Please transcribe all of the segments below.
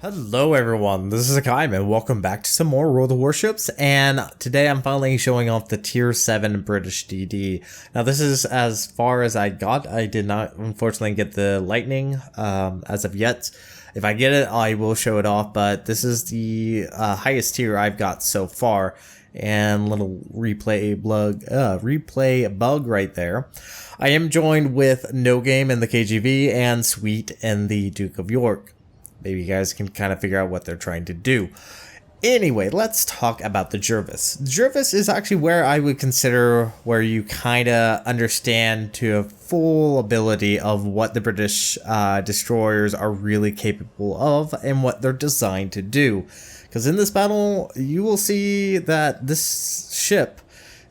Hello everyone, this is Hakaym and welcome back to some more World of Warships, and today I'm finally showing off the Tier 7 British DD. Now this is as far as I got. I did not unfortunately get the Lightning as of yet. If I get it, I will show it off, but this is the highest tier I've got so far. And little replay bug right there. I am joined with No Game in the KGV and Sweet in the Duke of York. Maybe you guys can kind of figure out what they're trying to do. Anyway, let's talk about the Jervis. Jervis is actually where I would consider where you kind of understand to a full ability of what the British destroyers are really capable of and what they're designed to do. Because in this battle, you will see that this ship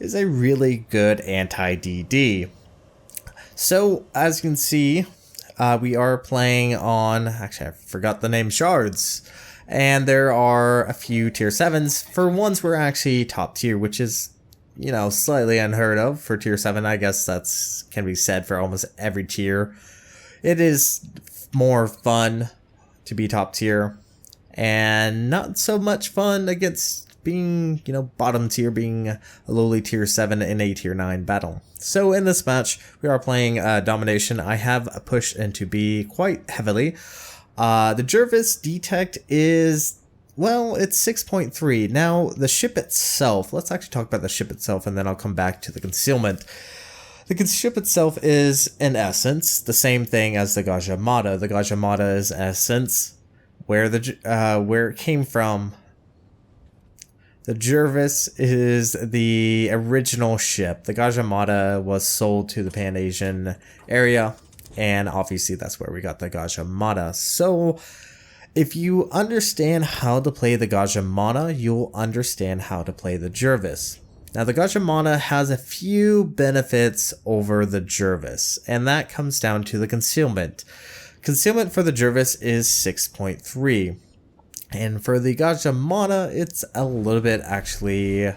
is a really good anti-DD. So, as you can see, we are playing on, actually I forgot the name, Shards. And there are a few tier 7s. For once we're actually top tier, which is, you know, slightly unheard of for tier 7. I guess that's can be said for almost every tier. It is more fun to be top tier. And not so much fun against being, you know, bottom tier, being a lowly tier 7 in a tier 9 battle. So in this match, we are playing Domination. I have pushed into B quite heavily. The Jervis detect is, well, it's 6.3. Now, the ship itself, let's actually talk about the ship itself, and then I'll come back to the Concealment. The ship itself is, in essence, the same thing as the Gajamada. The Gajamada is, in essence, where it came from. The Jervis is the original ship. The Gajamada was sold to the Pan-Asian area, and obviously that's where we got the Gajamada. So if you understand how to play the Gajamada, you'll understand how to play the Jervis. Now the Gajamada has a few benefits over the Jervis, and that comes down to the Concealment. Concealment for the Jervis is 6.3. And for the Gajamada, it's a little bit actually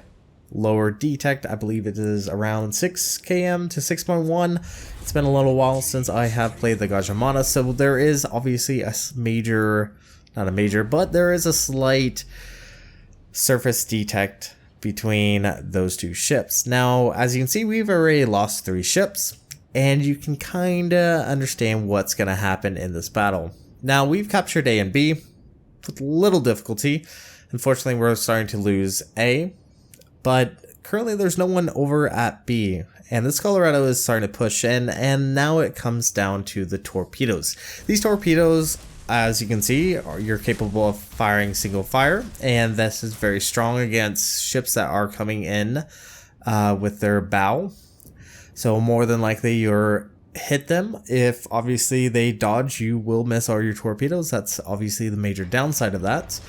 lower detect. I believe it is around 6 km to 6.1. It's been a little while since I have played the Gajamada, so there is obviously a major, not a major, but there is a slight surface detect between those two ships. Now, as you can see, we've already lost 3 ships, and you can kind of understand what's going to happen in this battle. Now, we've captured A and B with little difficulty. Unfortunately, we're starting to lose A, but currently there's no one over at B, and this Colorado is starting to push in, and now it comes down to the Torpedoes. These Torpedoes, as you can see, you're capable of firing single fire, and this is very strong against ships that are coming in with their bow. So more than likely you're hit them. If obviously they dodge, you will miss all your torpedoes. That's obviously the major downside of that.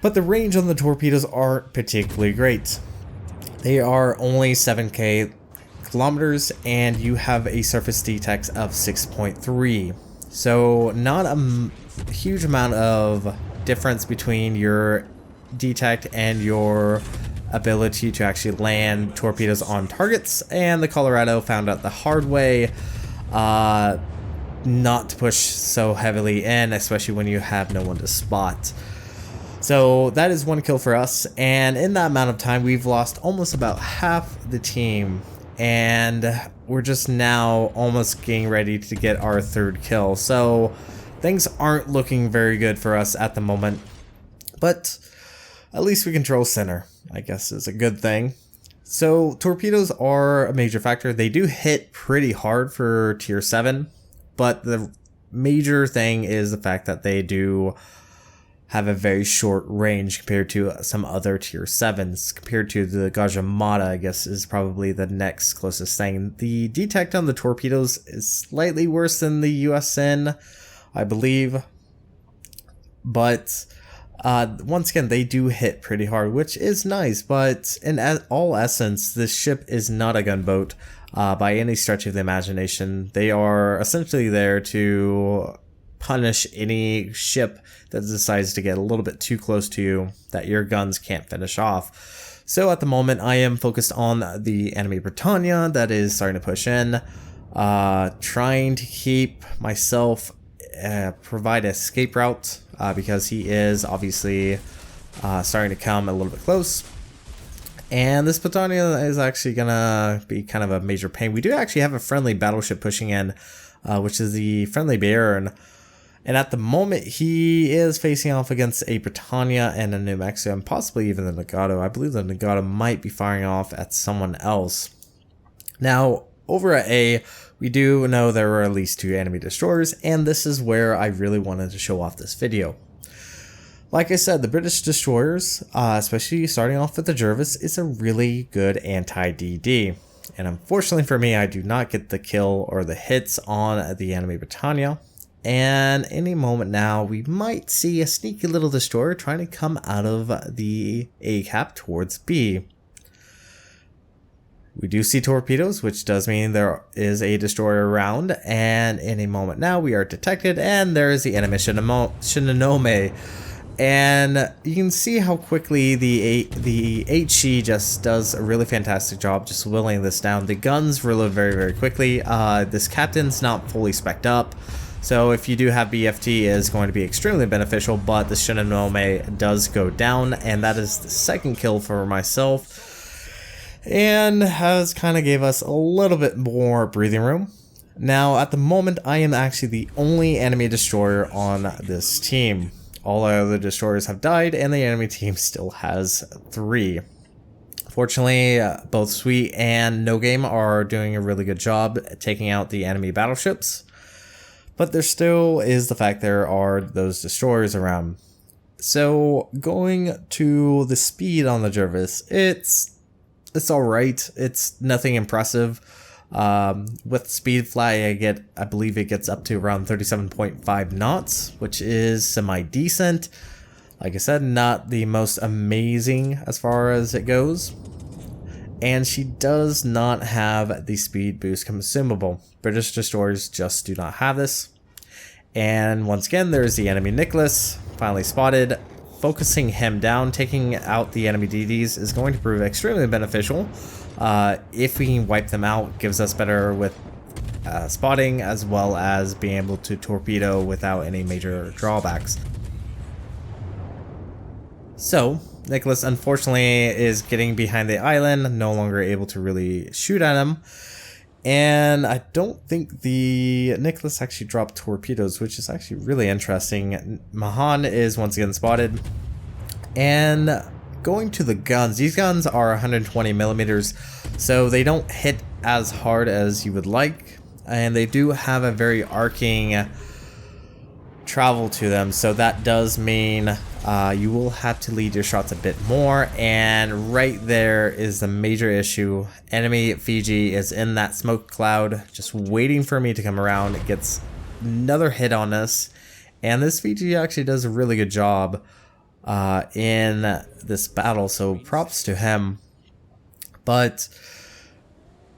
But the range on the torpedoes aren't particularly great. They are only 7k kilometers, and you have a surface detect of 6.3. So not a huge amount of difference between your detect and your ability to actually land torpedoes on targets, and the Colorado found out the hard way not to push so heavily in, especially when you have no one to spot. So that is 1 kill for us, and in that amount of time we've lost almost about half the team, and we're just now almost getting ready to get our 3rd kill. So things aren't looking very good for us at the moment, but at least we control center, I guess is a good thing. So torpedoes are a major factor. They do hit pretty hard for tier 7, but the major thing is the fact that they do have a very short range compared to some other tier 7s. Compared to the Gajamada, I guess is probably the next closest thing. The detect on the torpedoes is slightly worse than the USN, I believe, but once again, they do hit pretty hard, which is nice, but in all essence, this ship is not a gunboat by any stretch of the imagination. They are essentially there to punish any ship that decides to get a little bit too close to you that your guns can't finish off. So at the moment, I am focused on the enemy Britannia that is starting to push in, trying to keep myself provide an escape route because he is obviously starting to come a little bit close. And this Plutonium is actually gonna be kind of a major pain. We do actually have a friendly battleship pushing in, which is the friendly Baron. And at the moment, he is facing off against a Britannia and a New Mexico, and possibly even the Nagato. I believe the Nagato might be firing off at someone else. Now, over at A, we do know there were at least 2 enemy destroyers, and this is where I really wanted to show off this video. Like I said, the British destroyers, especially starting off with the Jervis, is a really good anti-DD. And unfortunately for me, I do not get the kill or the hits on the enemy Britannia. And any moment now, we might see a sneaky little destroyer trying to come out of the A cap towards B. We do see torpedoes, which does mean there is a destroyer around. And any moment now, we are detected, and there is the enemy Shinonome. And you can see how quickly the HE just does a really fantastic job just whittling this down. The guns reload very, very quickly. This captain's not fully spec'd up, so if you do have BFT, it is going to be extremely beneficial, but the Shinonome does go down, and that is the second kill for myself, and has kind of gave us a little bit more breathing room. Now, at the moment, I am actually the only enemy destroyer on this team. All our other destroyers have died, and the enemy team still has 3. Fortunately, both Sweet and No Game are doing a really good job at taking out the enemy battleships. But there still is the fact there are those destroyers around. So, going to the speed on the Jervis, it's alright. It's nothing impressive. With speed fly, I believe it gets up to around 37.5 knots, which is semi-decent. Like I said, not the most amazing as far as it goes. And she does not have the speed boost consumable. British destroyers just do not have this. And once again, there's the enemy Nicholas, finally spotted. Focusing him down, taking out the enemy DDs is going to prove extremely beneficial. If we can wipe them out, gives us better with spotting, as well as being able to torpedo without any major drawbacks. So, Nicholas unfortunately is getting behind the island, no longer able to really shoot at him. And I don't think the Nicholas actually dropped torpedoes, which is actually really interesting. Mahan is once again spotted. And going to the guns, these guns are 120 millimeters, so they don't hit as hard as you would like. And they do have a very arcing travel to them, so that does mean you will have to lead your shots a bit more. And right there is the major issue. Enemy Fiji is in that smoke cloud, just waiting for me to come around. It gets another hit on us, and this Fiji actually does a really good job in this battle, so props to him. But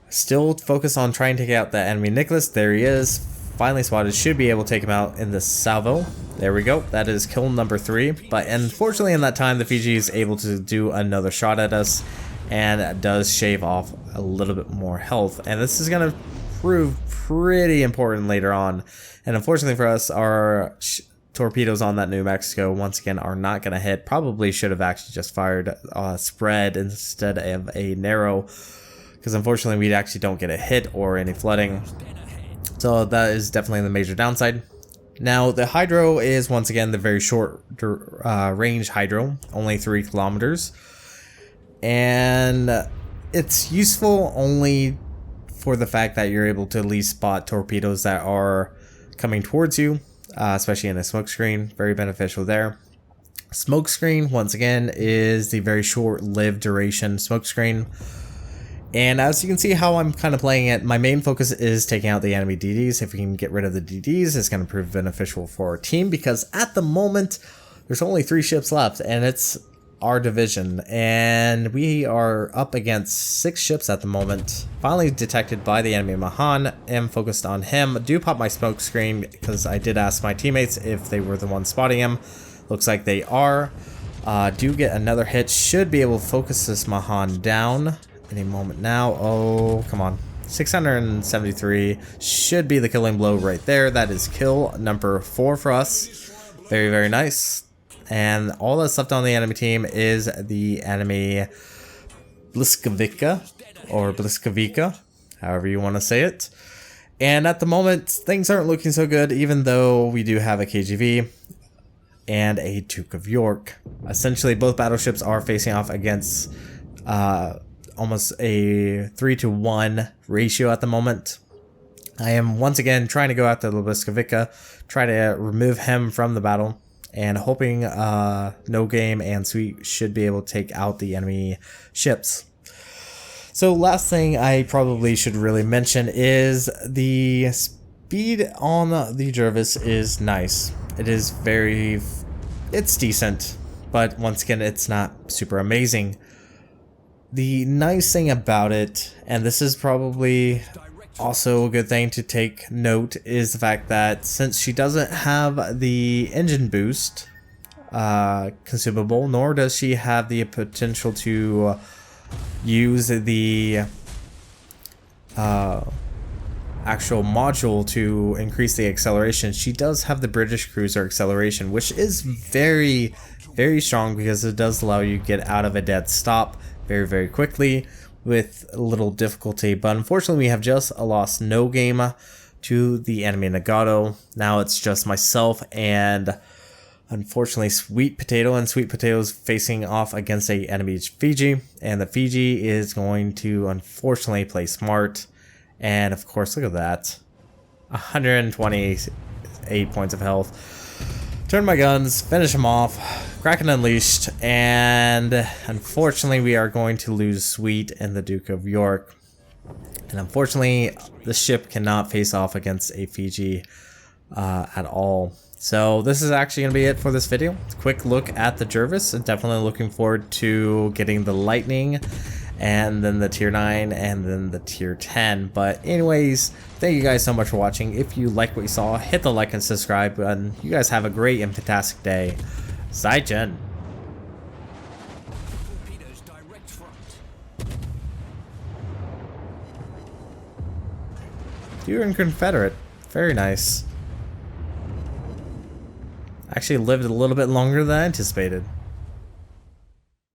still focus on trying to take out the enemy Nicholas. There he is, finally spotted. Should be able to take him out in the salvo. There we go. That is kill number 3. But unfortunately in that time, the Fiji is able to do another shot at us, and does shave off a little bit more health. And this is going to prove pretty important later on. And unfortunately for us, our torpedoes on that New Mexico once again are not going to hit. Probably should have actually just fired spread instead of a narrow, because unfortunately we actually don't get a hit or any flooding. So that is definitely the major downside. Now the hydro is once again the very short range hydro, only 3 kilometers. And it's useful only for the fact that you're able to at least spot torpedoes that are coming towards you, especially in a smoke screen. Very beneficial there. Smoke screen, once again, is the very short-lived duration smoke screen. And as you can see how I'm kind of playing it, my main focus is taking out the enemy DDs. If we can get rid of the DDs, it's going to prove beneficial for our team, because at the moment, there's only 3 ships left, and it's our division. And we are up against 6 ships at the moment. Finally detected by the enemy Mahan. Am focused on him. Do pop my smoke screen, because I did ask my teammates if they were the ones spotting him. Looks like they are. Do get another hit. Should be able to focus this Mahan down any moment now. Oh, come on. 673 should be the killing blow right there. That is kill number 4 for us. Very, very nice. And all that's left on the enemy team is the enemy Bliskovica, or Bliskovica, however you want to say it. And at the moment, things aren't looking so good, even though we do have a KGV and a Duke of York. Essentially, both battleships are facing off against almost a 3-to-1 ratio at the moment. I am once again trying to go after the Bliskovica, try to remove him from the battle, and hoping No Game and Sweet should be able to take out the enemy ships. So last thing I probably should really mention is the speed on the Jervis is nice. It's decent, but once again, it's not super amazing. The nice thing about it, and this is probably also a good thing to take note, is the fact that since she doesn't have the engine boost consumable, nor does she have the potential to use the actual module to increase the acceleration, she does have the British cruiser acceleration, which is very, very strong because it does allow you to get out of a dead stop very, very quickly with little difficulty. But unfortunately, we have just lost No Game to the enemy Nagato. Now it's just myself and unfortunately Sweet Potato, and Sweet Potato's facing off against a enemy Fiji, and the Fiji is going to unfortunately play smart. And of course, look at that, 128 points of health. Turn my guns, finish him off, Kraken Unleashed, and unfortunately we are going to lose Sweet and the Duke of York. And unfortunately, the ship cannot face off against a Fiji at all. So this is actually going to be it for this video. Quick look at the Jervis. Definitely looking forward to getting the Lightning, and then the tier 9, and then the tier 10. But anyways, thank you guys so much for watching. If you like what you saw, hit the like and subscribe button. You guys have a great and fantastic day. Zaijian. Torpedoes direct front. You're in Confederate. Very nice. Actually lived a little bit longer than I anticipated.